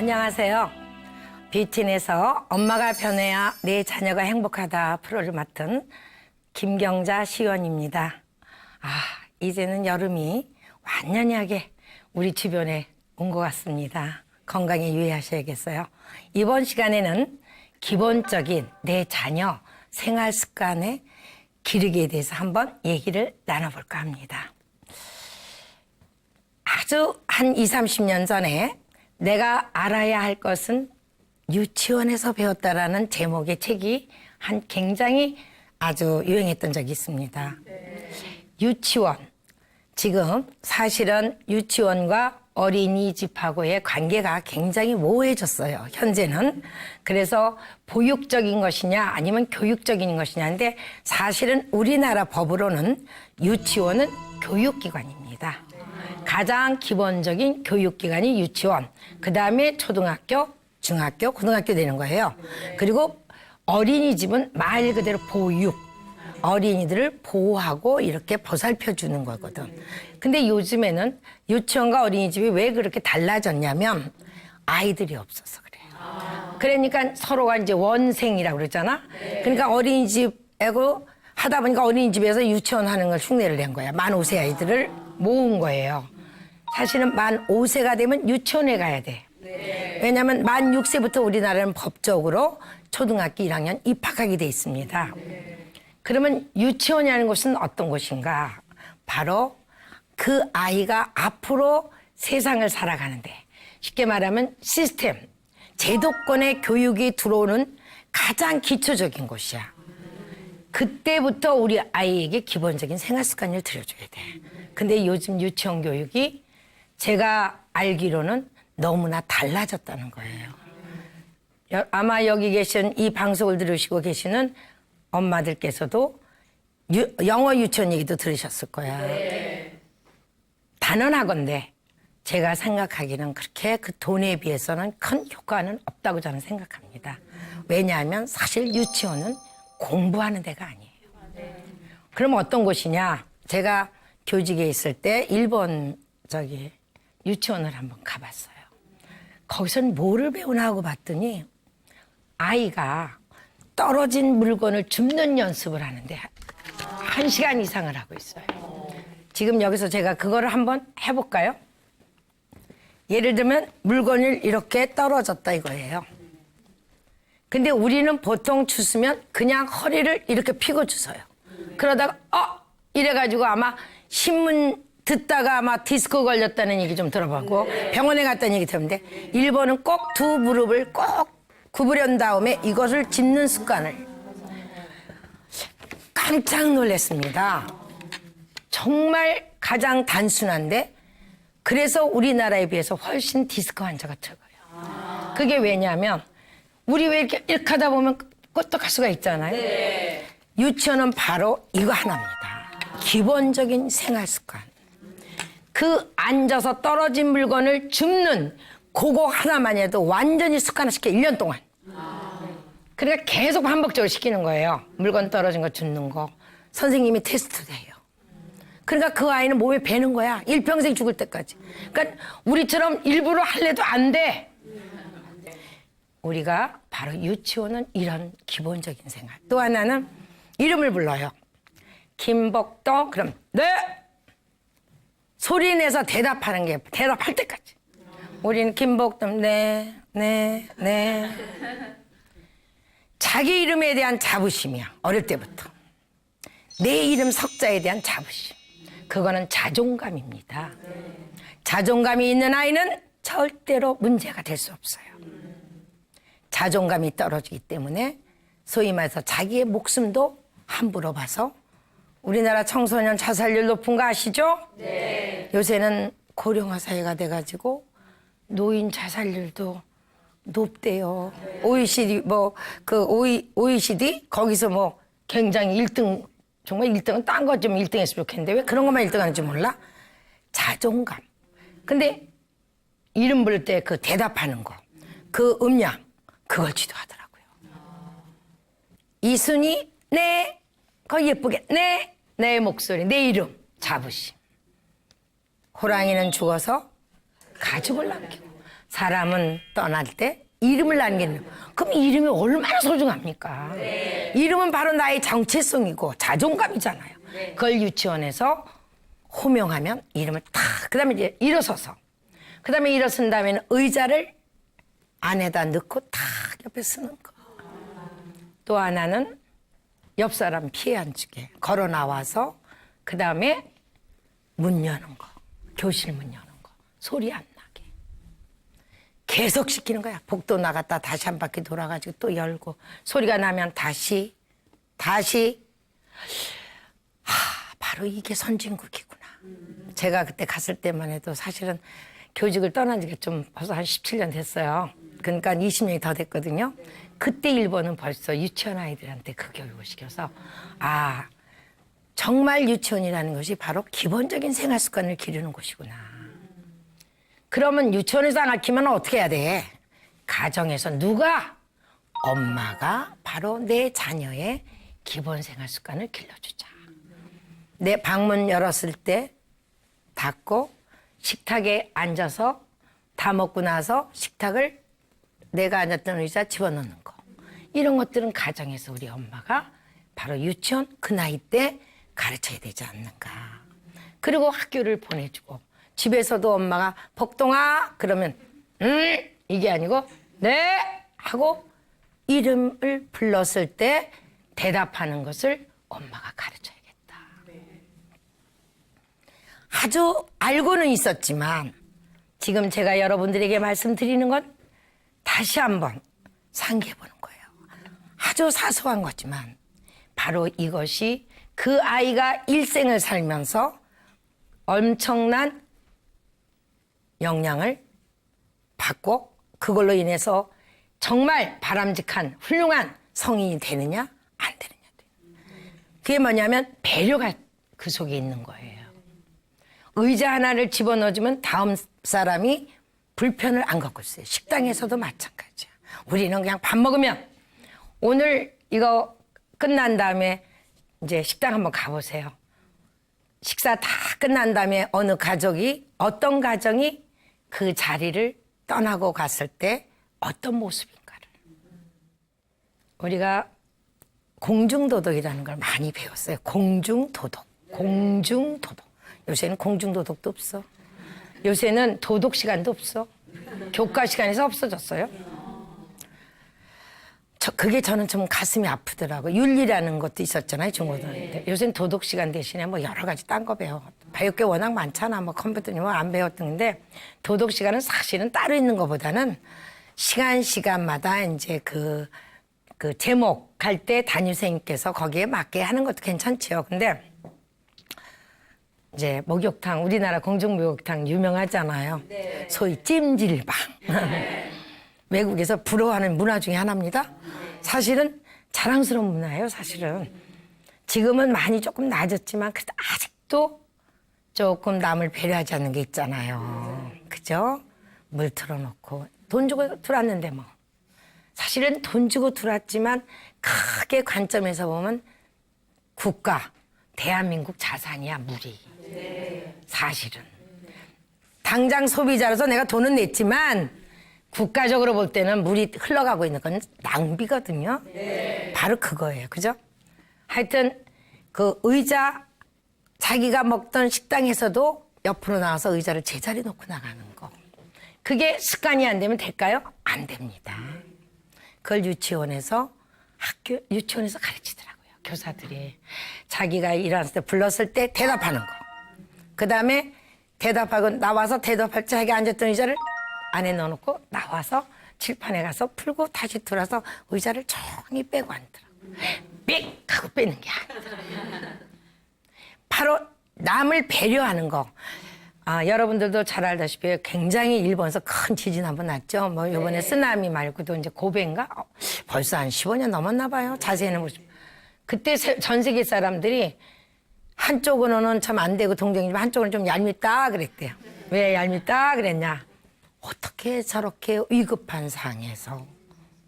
안녕하세요. 뷰티넷에서 엄마가 변해야 내 자녀가 행복하다 프로를 맡은 김경자 시원입니다. 이제는 여름이 완연하게 우리 주변에 온 것 같습니다. 건강에 유의하셔야겠어요. 이번 시간에는 기본적인 내 자녀 생활 습관의 기르기에 대해서 한번 얘기를 나눠볼까 합니다. 아주 한 20, 30년 전에 내가 알아야 할 것은 유치원에서 배웠다라는 제목의 책이 한 굉장히 아주 유행했던 적이 있습니다. 유치원. 지금 사실은 유치원과 어린이집하고의 관계가 굉장히 모호해졌어요. 현재는. 그래서 보육적인 것이냐 아니면 교육적인 것이냐인데 사실은 우리나라 법으로는 유치원은 교육기관입니다. 가장 기본적인 교육기관이 유치원, 그 다음에 초등학교, 중학교, 고등학교 되는 거예요. 그리고 어린이집은 말 그대로 보육, 어린이들을 보호하고 이렇게 보살펴 주는 거거든. 근데 요즘에는 유치원과 어린이집이 왜 그렇게 달라졌냐면 아이들이 없어서 그래요. 그러니까 서로가 이제 원생이라고 그러잖아. 그러니까 어린이집하고 하다 보니까 어린이집에서 유치원 하는 걸 흉내를 낸 거야. 만 5세 아이들을 모은 거예요. 사실은 만 5세가 되면 유치원에 가야 돼. 왜냐하면 만 6세부터 우리나라는 법적으로 초등학교 1학년 입학하게 돼 있습니다. 그러면 유치원이라는 곳은 어떤 곳인가? 바로 그 아이가 앞으로 세상을 살아가는데 쉽게 말하면 시스템, 제도권의 교육이 들어오는 가장 기초적인 곳이야. 그때부터 우리 아이에게 기본적인 생활 습관을 들여줘야 돼. 근데 요즘 유치원 교육이 제가 알기로는 너무나 달라졌다는 거예요. 아마 여기 계신 이 방송을 들으시고 계시는 엄마들께서도 영어 유치원 얘기도 들으셨을 거야. 단언하건대 제가 생각하기는 그렇게 그 돈에 비해서는 큰 효과는 없다고 저는 생각합니다. 왜냐하면 사실 유치원은 공부하는 데가 아니에요. 그럼 어떤 곳이냐? 제가 교직에 있을 때 일본 유치원을 한번 가봤어요. 거기서는 뭐를 배우나 하고 봤더니 아이가 떨어진 물건을 줍는 연습을 하는데 1시간 이상을 하고 있어요. 지금 여기서 제가 그거를 한번 해볼까요? 예를 들면 물건을 이렇게 떨어졌다 이거예요. 근데 우리는 보통 주스면 그냥 허리를 이렇게 펴고 주서요. 그러다가 이래가지고 아마 신문 듣다가 아마 디스크 걸렸다는 얘기 좀 들어봤고 병원에 갔다는 얘기 들었는데 일본은 꼭 두 무릎을 꼭 구부린 다음에 이것을 짚는 습관을 깜짝 놀랐습니다. 정말 가장 단순한데 그래서 우리나라에 비해서 훨씬 디스크 환자가 적어요. 그게 왜냐하면 우리 왜 이렇게 하다 보면 끄떡할 수가 있잖아요. 유치원은 바로 이거 하나입니다. 기본적인 생활 습관. 그 앉아서 떨어진 물건을 줍는 그거 하나만 해도 완전히 습관화시켜 1년 동안. 그러니까 계속 반복적으로 시키는 거예요. 물건 떨어진 거 줍는 거. 선생님이 테스트도 해요. 그러니까 그 아이는 몸에 배는 거야. 일평생 죽을 때까지. 그러니까 우리처럼 일부러 할래도 안 돼. 우리가 바로 유치원은 이런 기본적인 생활. 또 하나는 이름을 불러요. 김복도 그럼 네! 소리 내서 대답하는 게 대답할 때까지. 우리는 김복도 네. 자기 이름에 대한 자부심이야. 어릴 때부터. 내 이름 석자에 대한 자부심. 그거는 자존감입니다. 자존감이 있는 아이는 절대로 문제가 될 수 없어요. 자존감이 떨어지기 때문에 소위 말해서 자기의 목숨도 함부로 봐서 우리나라 청소년 자살률 높은 거 아시죠? 네. 요새는 고령화 사회가 돼가지고 노인 자살률도 높대요. 네. OECD 거기서 굉장히 1등 정말 1등은 딴 거 좀 1등 했으면 좋겠는데 왜 그런 것만 1등 하는지 몰라? 자존감. 근데 이름 부를 때 그 대답하는 거, 그 음량 그걸 지도하더라고요. 이순이 네. 거 예쁘게 네. 내 목소리, 내 이름, 자부심. 호랑이는 죽어서 가죽을 남기고 사람은 떠날 때 이름을 남기는. 그럼 이름이 얼마나 소중합니까? 이름은 바로 나의 정체성이고 자존감이잖아요. 그걸 유치원에서 호명하면 이름을 탁, 그 다음에 이제 일어서서, 그 다음에 일어선 다음에는 의자를 안에다 넣고 탁 옆에 쓰는 거. 또 하나는 옆 사람 피해 안 주게 걸어 나와서 그 다음에 문 여는 거, 교실 문 여는 거, 소리 안 나게 계속 시키는 거야. 복도 나갔다 다시 한 바퀴 돌아가지고 또 열고 소리가 나면 다시 바로 이게 선진국이구나. 제가 그때 갔을 때만 해도 사실은 교직을 떠난 지가 좀 벌써 한 17년 됐어요. 그러니까 20년이 더 됐거든요. 그때 일본은 벌써 유치원 아이들한테 그 교육을 시켜서 정말 유치원이라는 것이 바로 기본적인 생활 습관을 기르는 곳이구나. 그러면 유치원에서 안 가르치면 어떻게 해야 돼? 가정에서 누가? 엄마가 바로 내 자녀의 기본 생활 습관을 길러주자. 내 방문 열었을 때 닫고 식탁에 앉아서 다 먹고 나서 식탁을 내가 앉았던 의자 집어넣는 거. 이런 것들은 가정에서 우리 엄마가 바로 유치원 그 나이 때 가르쳐야 되지 않는가. 그리고 학교를 보내주고 집에서도 엄마가 복동아 그러면 이게 아니고 네 하고 이름을 불렀을 때 대답하는 것을 엄마가 가르쳐야겠다. 아주 알고는 있었지만 지금 제가 여러분들에게 말씀드리는 건 다시 한번 상기해 보는 거예요. 아주 사소한 거지만 바로 이것이 그 아이가 일생을 살면서 엄청난 영향을 받고 그걸로 인해서 정말 바람직한 훌륭한 성인이 되느냐 안 되느냐. 그게 뭐냐면 배려가 그 속에 있는 거예요. 의자 하나를 집어넣어주면 다음 사람이 불편을 안 겪고 있어요. 식당에서도 마찬가지야. 우리는 그냥 밥 먹으면 오늘 이거 끝난 다음에 이제 식당 한번 가보세요. 식사 다 끝난 다음에 어떤 가정이 그 자리를 떠나고 갔을 때 어떤 모습인가를. 우리가 공중도덕이라는 걸 많이 배웠어요. 공중도덕. 요새는 공중도덕도 없어. 요새는 도덕 시간도 없어. 교과 시간에서 없어졌어요. 그게 저는 좀 가슴이 아프더라고요. 윤리라는 것도 있었잖아요, 중고등학교 때. 요새는 도덕 시간 대신에 뭐 여러 가지 딴 거 배워. 배울 게 워낙 많잖아. 뭐 컴퓨터니 뭐 안 배웠던데 도덕 시간은 사실은 따로 있는 것보다는 시간마다 이제 그 제목 할 때 담임선생님께서 거기에 맞게 하는 것도 괜찮지요. 근데 이제 목욕탕, 우리나라 공중목욕탕 유명하잖아요. 네. 소위 찜질방. 네. 외국에서 부러워하는 문화 중에 하나입니다. 사실은 자랑스러운 문화예요, 사실은. 지금은 많이 조금 낮았지만 그래도 아직도 조금 남을 배려하지 않는 게 있잖아요. 그죠? 물 틀어놓고 돈 주고 들어왔는데 뭐. 사실은 돈 주고 들어왔지만 크게 관점에서 보면 국가, 대한민국 자산이야, 물이. 사실은. 당장 소비자로서 내가 돈은 냈지만 국가적으로 볼 때는 물이 흘러가고 있는 건 낭비거든요. 바로 그거예요. 그죠? 하여튼 그 의자 자기가 먹던 식당에서도 옆으로 나와서 의자를 제자리 놓고 나가는 거. 그게 습관이 안 되면 될까요? 안 됩니다. 그걸 유치원에서 가르치더라고요. 교사들이. 자기가 일어났을 때 불렀을 때 대답하는 거. 그 다음에 대답하고 나와서 대답할 때 자기가 앉았던 의자를 안에 넣어놓고 나와서 칠판에 가서 풀고 다시 들어와서 의자를 조용히 빼고 앉더라고요. 삑! 하고 빼는 게 아니더라고요. 바로 남을 배려하는 거. 여러분들도 잘 알다시피 굉장히 일본에서 큰 지진 한번 났죠. 뭐 이번에 쓰나미 말고도 이제 고베인가? 벌써 한 15년 넘었나 봐요. 자세히는 모르겠지만. 그때 전 세계 사람들이 한쪽으로는 참 안 되고 동정이지만 한쪽은 좀 얄밉다 그랬대요. 왜 얄밉다 그랬냐? 어떻게 저렇게 위급한 상황에서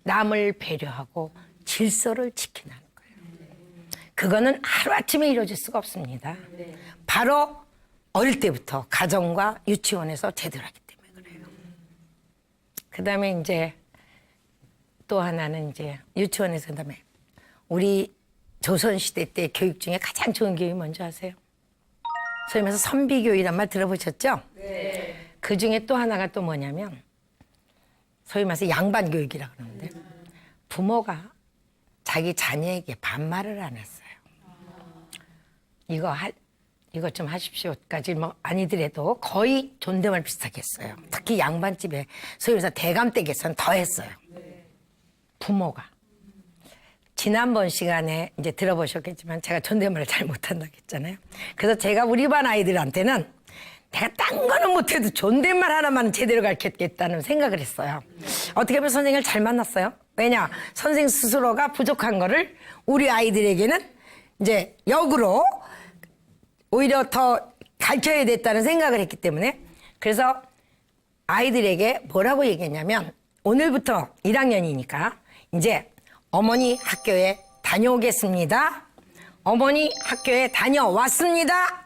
남을 배려하고 질서를 지키는 거예요. 그거는 하루아침에 이루어질 수가 없습니다. 바로 어릴 때부터 가정과 유치원에서 제대로 하기 때문에 그래요. 그다음에 이제 또 하나는 이제 유치원에서 그다음에 우리 조선시대 때 교육 중에 가장 좋은 교육이 뭔지 아세요? 소위 말해서 선비교육이란 말 들어보셨죠? 네. 그 중에 또 하나가 또 뭐냐면 소위 말해서 양반교육이라고 그러는데 부모가 자기 자녀에게 반말을 안 했어요. 이거 좀 하십시오까지 뭐 아니더라도 거의 존댓말 비슷하게 했어요. 특히 양반집에 소위 말해서 대감댁에서는 더 했어요. 부모가. 지난번 시간에 이제 들어보셨겠지만 제가 존댓말을 잘 못한다고 했잖아요. 그래서 제가 우리 반 아이들한테는 내가 딴 거는 못해도 존댓말 하나만 제대로 가르쳤겠다는 생각을 했어요. 어떻게 보면 선생님을 잘 만났어요. 왜냐? 선생 스스로가 부족한 거를 우리 아이들에게는 이제 역으로 오히려 더 가르쳐야 됐다는 생각을 했기 때문에 그래서 아이들에게 뭐라고 얘기했냐면 오늘부터 1학년이니까 이제 어머니 학교에 다녀오겠습니다. 어머니 학교에 다녀왔습니다.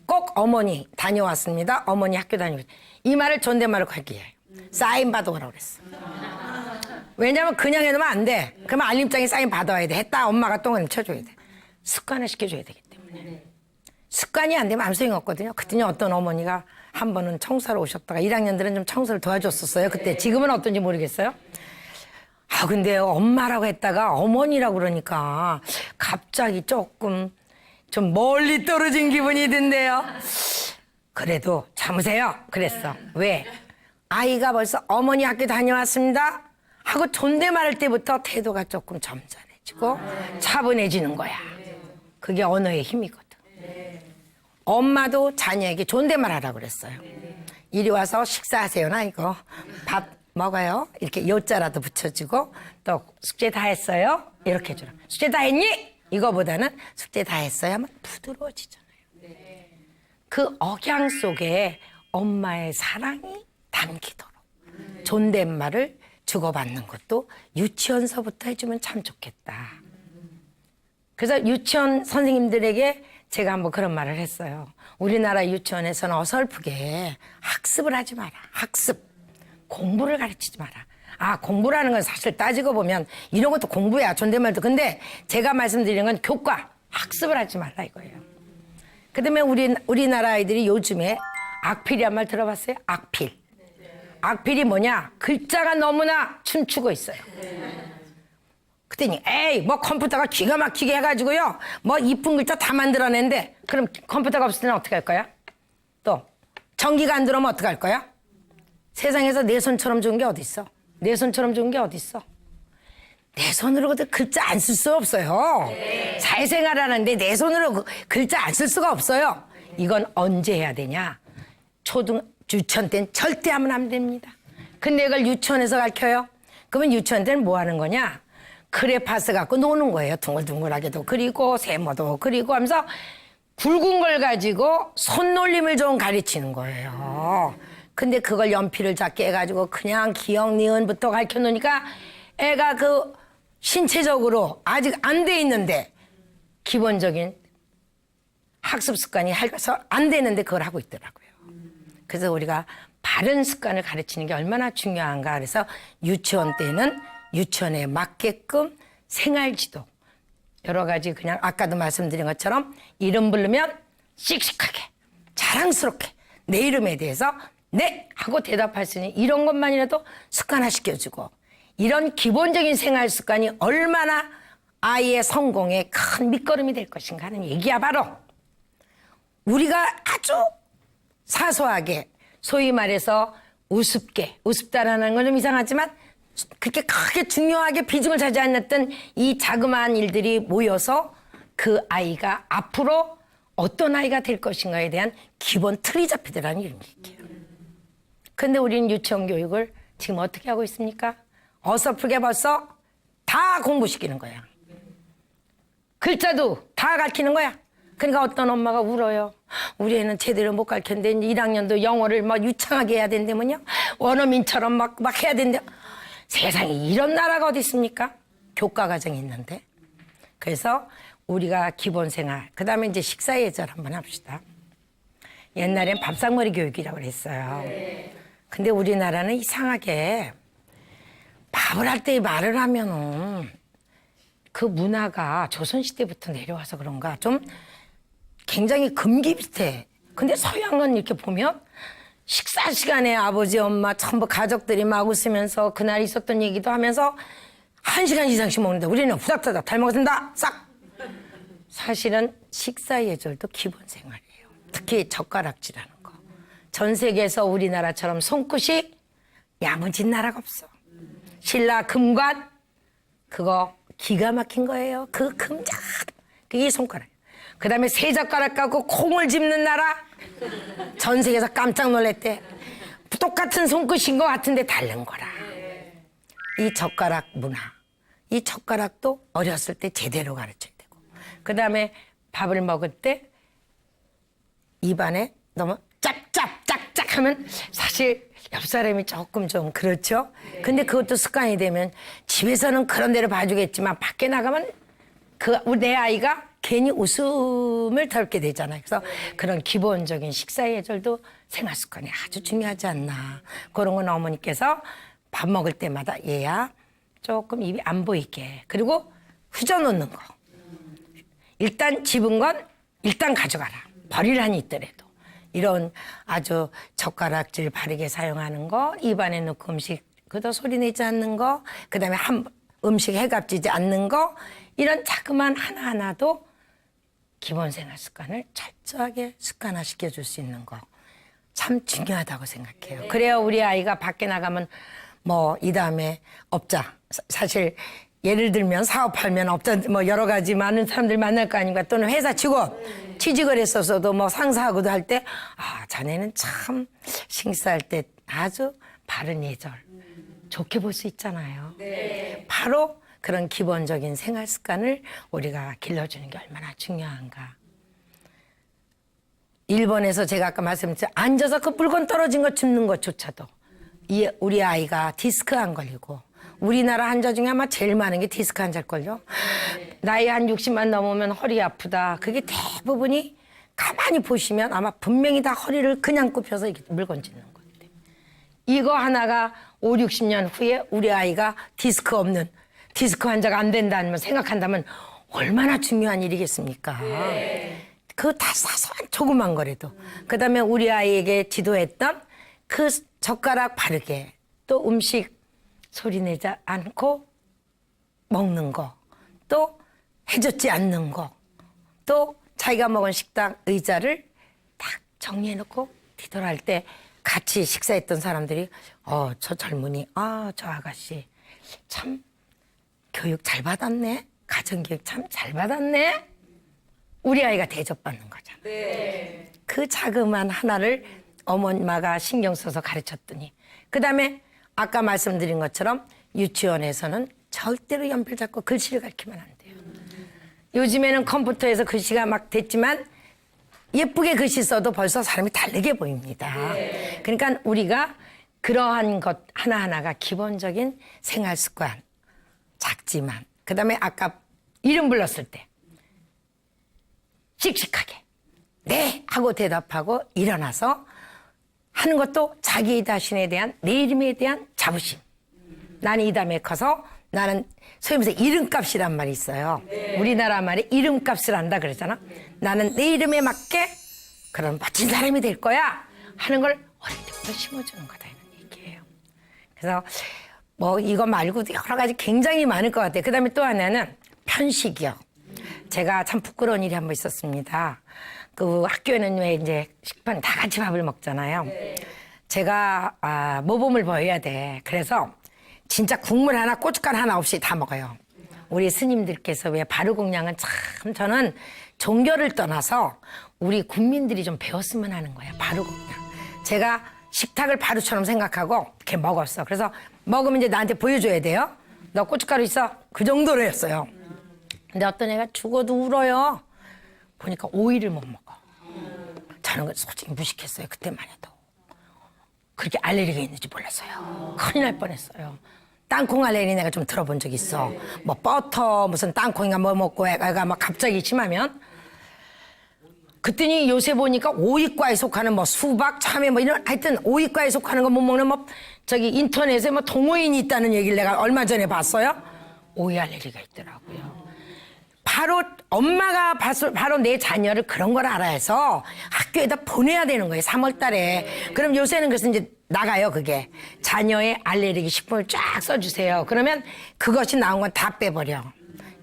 꼭 어머니 다녀왔습니다. 어머니 학교 다녀오겠습니다. 이 말을 존댓말로 할게요. 사인 받아오라고 그랬어. 왜냐면 그냥 해놓으면 안 돼. 그러면 알림장에 사인 받아와야 돼. 했다 엄마가 똥을 쳐줘야 돼. 습관을 시켜줘야 되기 때문에. 습관이 안 되면 아무 소용이 없거든요. 그때는 어떤 어머니가 한 번은 청소하러 오셨다가 1학년들은 좀 청소를 도와줬었어요. 그때 지금은 어떤지 모르겠어요. 아 근데 엄마라고 했다가 어머니라고 그러니까 갑자기 조금 좀 멀리 떨어진 기분이 든대요. 그래도 참으세요. 그랬어. 왜? 아이가 벌써 어머니 학교 다녀왔습니다 하고 존댓말할 때부터 태도가 조금 점잖해지고 차분해지는 거야. 그게 언어의 힘이거든. 엄마도 자녀에게 존댓말 하라고 그랬어요. 이리 와서 식사하세요나 이거 밥 먹어요. 이렇게 요자라도 붙여주고 또 숙제 다 했어요. 이렇게 해주라. 숙제 다 했니? 이거보다는 숙제 다 했어요 하면 부드러워지잖아요. 그 억양 속에 엄마의 사랑이 담기도록 존댓말을 주고받는 것도 유치원서부터 해주면 참 좋겠다. 그래서 유치원 선생님들에게 제가 한번 그런 말을 했어요. 우리나라 유치원에서는 어설프게 학습을 하지 마라. 학습. 공부를 가르치지 마라. 아, 공부라는 건 사실 따지고 보면 이런 것도 공부야. 존댓말도. 근데 제가 말씀드리는 건 교과. 학습을 하지 말라 이거예요. 그다음에 우리나라 아이들이 요즘에 악필이란 말 들어봤어요? 악필. 악필이 뭐냐? 글자가 너무나 춤추고 있어요. 그랬더니 에이 뭐 컴퓨터가 기가 막히게 해가지고요 뭐 이쁜 글자 다 만들어낸데 그럼 컴퓨터가 없을 때는 어떻게 할 거야? 또 전기가 안 들어오면 어떻게 할 거야? 세상에서 내 손처럼 좋은 게 어디 있어? 내 손처럼 좋은 게 어디 있어? 내 손으로 글자 안 쓸 수 없어요. 사회생활하는데 내 손으로 글자 안 쓸 수가 없어요. 이건 언제 해야 되냐? 유치원 때는 절대 하면 안 됩니다. 근데 이걸 유치원에서 가르쳐요? 그러면 유치원 때는 뭐 하는 거냐? 크레파스 갖고 노는 거예요. 둥글둥글하게도 그리고 세모도 그리고 하면서 굵은 걸 가지고 손놀림을 좀 가르치는 거예요. 근데 그걸 연필을 작게 해가지고 그냥 기역, 니은부터 가르쳐 놓으니까 애가 그 신체적으로 아직 안 돼 있는데 기본적인 학습 습관이 해서 안 되는데 그걸 하고 있더라고요. 그래서 우리가 바른 습관을 가르치는 게 얼마나 중요한가. 그래서 유치원 때는 유치원에 맞게끔 생활지도 여러 가지 그냥 아까도 말씀드린 것처럼 이름 부르면 씩씩하게 자랑스럽게 내 이름에 대해서 네 하고 대답할 수 있는 이런 것만이라도 습관화시켜주고 이런 기본적인 생활 습관이 얼마나 아이의 성공에 큰 밑거름이 될 것인가 하는 얘기야. 바로 우리가 아주 사소하게 소위 말해서 우습다라는 건 좀 이상하지만 그렇게 크게 중요하게 비중을 차지했던 이 자그마한 일들이 모여서 그 아이가 앞으로 어떤 아이가 될 것인가에 대한 기본 틀이 잡히더라는 이런 얘기예요. 근데 우리는 유치원 교육을 지금 어떻게 하고 있습니까? 어설프게 벌써 다 공부시키는 거야. 글자도 다 가르치는 거야. 그러니까 어떤 엄마가 울어요. 우리 애는 제대로 못 가르쳤는데 1학년도 영어를 막 유창하게 해야 된다면요. 원어민처럼 막 해야 된다. 세상에 이런 나라가 어디 있습니까? 교과 과정이 있는데. 그래서 우리가 기본 생활, 그 다음에 이제 식사 예절 한번 합시다. 옛날엔 밥상머리 교육이라고 그랬어요. 근데 우리나라는 이상하게 밥을 할 때 말을 하면은 그 문화가 조선시대부터 내려와서 그런가 좀 굉장히 금기 비슷해. 근데 서양은 이렇게 보면 식사 시간에 아버지, 엄마, 전부 가족들이 막 웃으면서 그날 있었던 얘기도 하면서 1시간 이상씩 먹는데 우리는 후닥후닥 잘 먹었습니다. 싹! 사실은 식사 예절도 기본 생활이에요. 특히 젓가락질하는 거. 전 세계에서 우리나라처럼 손끝이 야무진 나라가 없어. 신라 금관 그거 기가 막힌 거예요. 그 금작 그게 손가락. 그다음에 세 젓가락 갖고 콩을 집는 나라 전 세계에서 깜짝 놀랐대. 똑같은 손끝인 것 같은데 다른 거라. 이 젓가락 문화. 이 젓가락도 어렸을 때 제대로 가르쳐야 되고 그다음에 밥을 먹을 때 입안에 너무 짭짭 하면 사실 옆 사람이 조금 좀 그렇죠. 근데 그것도 습관이 되면 집에서는 그런 대로 봐주겠지만 밖에 나가면 내 아이가 괜히 웃음을 덜게 되잖아요. 그래서 그런 기본적인 식사 예절도 생활 습관이 아주 중요하지 않나. 그런 건 어머니께서 밥 먹을 때마다 얘야 조금 입이 안 보이게. 그리고 후져 놓는 거. 일단 집은 건 일단 가져가라. 버리라니 있더라도. 이런 아주 젓가락질 바르게 사용하는 거, 입안에 넣고 음식 그도 소리 내지 않는 거, 그다음에 음식 해갑지지 않는 거, 이런 자그만 하나하나도 기본 생활 습관을 철저하게 습관화시켜 줄 수 있는 거 참 중요하다고 생각해요. 그래야 우리 아이가 밖에 나가면 뭐 이 다음에 업자 사실 예를 들면 사업하면 업자 뭐 여러 가지 많은 사람들 만날 거 아닌가 또는 회사 직원 취직을 했었어도 뭐 상사하고도 할 때 아 자네는 참 식사할 때 아주 바른 예절 좋게 볼 수 있잖아요. 네. 바로 그런 기본적인 생활 습관을 우리가 길러주는 게 얼마나 중요한가. 일본에서 제가 아까 말씀드렸죠. 앉아서 그 물건 떨어진 거 줍는 것조차도 우리 아이가 디스크 안 걸리고 우리나라 환자 중에 아마 제일 많은 게 디스크 환자일걸요. 나이 한 60만 넘으면 허리 아프다. 그게 대부분이 가만히 보시면 아마 분명히 다 허리를 그냥 굽혀서 이렇게 물건 짚는 것 같아요. 이거 하나가 5, 60년 후에 우리 아이가 디스크 없는 디스크 환자가 안 된다면 생각한다면 얼마나 중요한 일이겠습니까? 네. 그 다 사소한 조그만 거라도. 그다음에 우리 아이에게 지도했던 그 젓가락 바르게 또 음식 소리 내지 않고 먹는 거, 또 해줬지 않는 거, 또 자기가 먹은 식당 의자를 딱 정리해놓고 뒤돌아올 때 같이 식사했던 사람들이 저 젊은이, 저 아가씨 참 교육 잘 받았네. 가정교육 참 잘 받았네. 우리 아이가 대접받는 거잖아. 네. 그 자그마한 하나를 어머니가 신경 써서 가르쳤더니 그다음에 아까 말씀드린 것처럼 유치원에서는 절대로 연필 잡고 글씨를 가르치면 안 돼요. 요즘에는 컴퓨터에서 글씨가 막 됐지만 예쁘게 글씨 써도 벌써 사람이 다르게 보입니다. 네. 그러니까 우리가 그러한 것 하나하나가 기본적인 생활 습관 작지만 그다음에 아까 이름 불렀을 때 씩씩하게 네 하고 대답하고 일어나서 하는 것도 자기 자신에 대한 내 이름에 대한 자부심. 나는 이 다음에 커서 나는 소위 말해서 이름값이란 말이 있어요. 네. 우리나라 말에 이름값을 한다 그러잖아. 나는 내 이름에 맞게 그런 멋진 사람이 될 거야 하는 걸 어릴 때부터 심어주는 거다 이런 얘기예요. 그래서 뭐 이거 말고도 여러 가지 굉장히 많을 것 같아요. 그다음에 또 하나는 편식이요. 제가 참 부끄러운 일이 한 번 있었습니다. 그 학교에는 왜 이제 식판 다 같이 밥을 먹잖아요. 네. 제가 모범을 보여야 돼. 그래서 진짜 국물 하나 고춧가루 하나 없이 다 먹어요. 우리 스님들께서 왜 바르공양은 참 저는 종교를 떠나서 우리 국민들이 좀 배웠으면 하는 거예요. 바르공양. 제가 식탁을 바루처럼 생각하고 이렇게 먹었어. 그래서 먹으면 이제 나한테 보여줘야 돼요. 너 고춧가루 있어? 그 정도로 했어요. 근데 어떤 애가 죽어도 울어요. 보니까 오이를 못 먹어. 저는 솔직히 무식했어요. 그때만 해도. 그렇게 알레르기가 있는지 몰랐어요. 큰일 날 뻔했어요. 땅콩 알레르기 내가 좀 들어본 적 있어. 뭐 버터 무슨 땅콩인가 뭐 먹고 애가 막 갑자기 심하면 그랬더니 요새 보니까 오이과에 속하는 뭐 수박, 참외 뭐 이런 하여튼 오이과에 속하는 거 못 먹는 뭐 저기 인터넷에 뭐 동호인이 있다는 얘기를 내가 얼마 전에 봤어요. 오이 알레르기가 있더라고요. 바로 엄마가 바로 내 자녀를 그런 걸 알아서 학교에다 보내야 되는 거예요. 3월 달에. 그럼 요새는 그래서 이제 나가요, 그게. 자녀의 알레르기 식품을 쫙 써주세요. 그러면 그것이 나온 건 다 빼버려.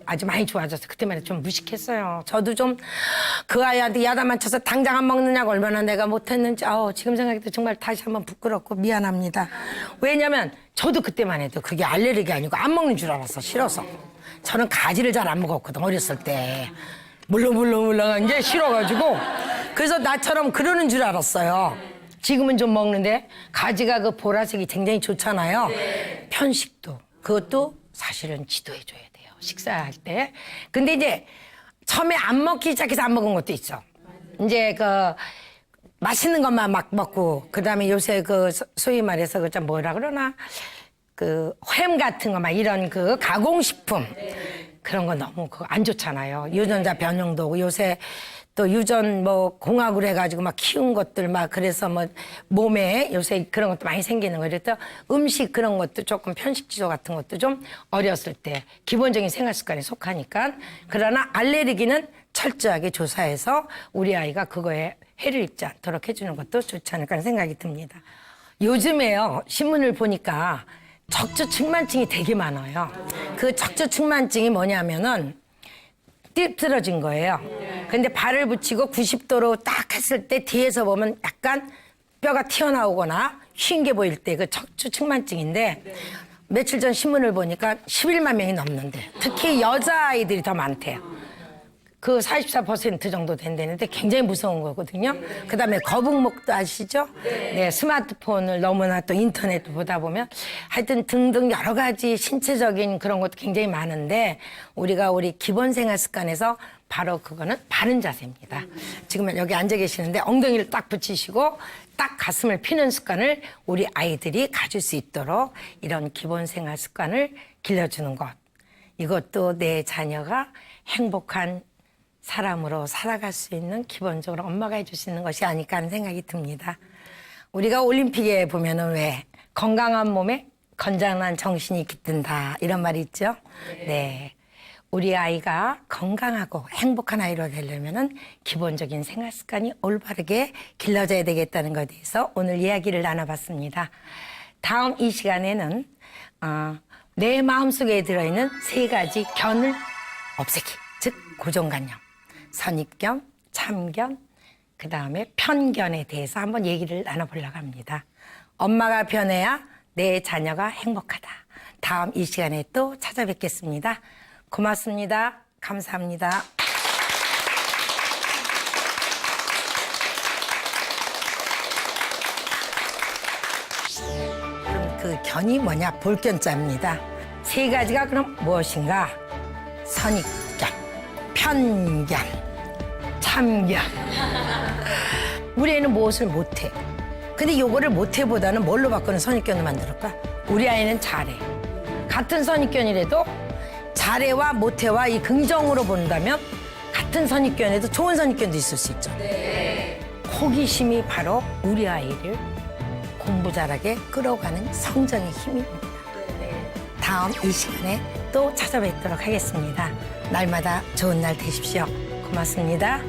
아주 많이 좋아졌어. 그때만 해도 좀 무식했어요. 저도 좀 그 아이한테 야단만 쳐서 당장 안 먹느냐고 얼마나 내가 못했는지 지금 생각해도 정말 다시 한번 부끄럽고 미안합니다. 왜냐면 저도 그때만 해도 그게 알레르기 아니고 안 먹는 줄 알았어. 싫어서. 저는 가지를 잘 안 먹었거든, 어렸을 때. 물렁물렁물렁한 게 싫어가지고. 그래서 나처럼 그러는 줄 알았어요. 지금은 좀 먹는데 가지가 그 보라색이 굉장히 좋잖아요. 편식도 그것도 사실은 지도해줘야 돼요. 식사할 때. 근데 이제 처음에 안 먹기 시작해서 안 먹은 것도 있어. 이제 그 맛있는 것만 막 먹고 그다음에 요새 그 소위 말해서 그 좀 뭐라 그러나 그 햄 같은 거 막 이런 그 가공식품 그런 거 너무 그거 안 좋잖아요. 유전자 변형도 오고 요새 또 유전 뭐 공학으로 해가지고 막 키운 것들 막 그래서 뭐 몸에 요새 그런 것도 많이 생기는 거예요. 그래서 음식 그런 것도 조금 편식지도 같은 것도 좀 어렸을 때 기본적인 생활 습관에 속하니까. 그러나 알레르기는 철저하게 조사해서 우리 아이가 그거에 해를 입지 않도록 해주는 것도 좋지 않을까 하는 생각이 듭니다. 요즘에요 신문을 보니까 척추측만증이 되게 많아요. 그 척추측만증이 뭐냐면은 띠틀어진 거예요. 근데 발을 붙이고 90도로 딱 했을 때 뒤에서 보면 약간 뼈가 튀어나오거나 휜 게 보일 때 그 척추측만증인데 며칠 전 신문을 보니까 11만 명이 넘는데 특히 여자아이들이 더 많대요. 그 44% 정도 된다는데 굉장히 무서운 거거든요. 그다음에 거북목도 아시죠? 네, 스마트폰을 너무나 또 인터넷 보다 보면 하여튼 등등 여러 가지 신체적인 그런 것도 굉장히 많은데 우리가 우리 기본 생활 습관에서 바로 그거는 바른 자세입니다. 지금 여기 앉아 계시는데 엉덩이를 딱 붙이시고 딱 가슴을 피는 습관을 우리 아이들이 가질 수 있도록 이런 기본 생활 습관을 길러주는 것. 이것도 내 자녀가 행복한 사람으로 살아갈 수 있는 기본적으로 엄마가 해줄 수 있는 것이 아닐까 하는 생각이 듭니다. 우리가 올림픽에 보면은 왜 건강한 몸에 건장한 정신이 깃든다 이런 말이 있죠. 네, 우리 아이가 건강하고 행복한 아이로 되려면은 기본적인 생활 습관이 올바르게 길러져야 되겠다는 것에 대해서 오늘 이야기를 나눠봤습니다. 다음 이 시간에는 내 마음속에 들어있는 3가지 견을 없애기, 즉 고정관념. 선입견, 참견, 그 다음에 편견에 대해서 한번 얘기를 나눠보려고 합니다. 엄마가 변해야 내 자녀가 행복하다. 다음 이 시간에 또 찾아뵙겠습니다. 고맙습니다. 감사합니다. 그럼 그 견이 뭐냐? 볼견자입니다. 3가지가 그럼 무엇인가? 선입견, 편견, 참견. 우리 애는 무엇을 못해. 근데 요거를 못해보다는 뭘로 바꾸는 선입견을 만들었까? 우리 아이는 잘해. 같은 선입견이라도 잘해와 못해와 이 긍정으로 본다면 같은 선입견에도 좋은 선입견도 있을 수 있죠. 네. 호기심이 바로 우리 아이를 공부 잘하게 끌어가는 성장의 힘입니다. 네. 다음 이 시간에 또 찾아뵙도록 하겠습니다. 날마다 좋은 날 되십시오. 고맙습니다.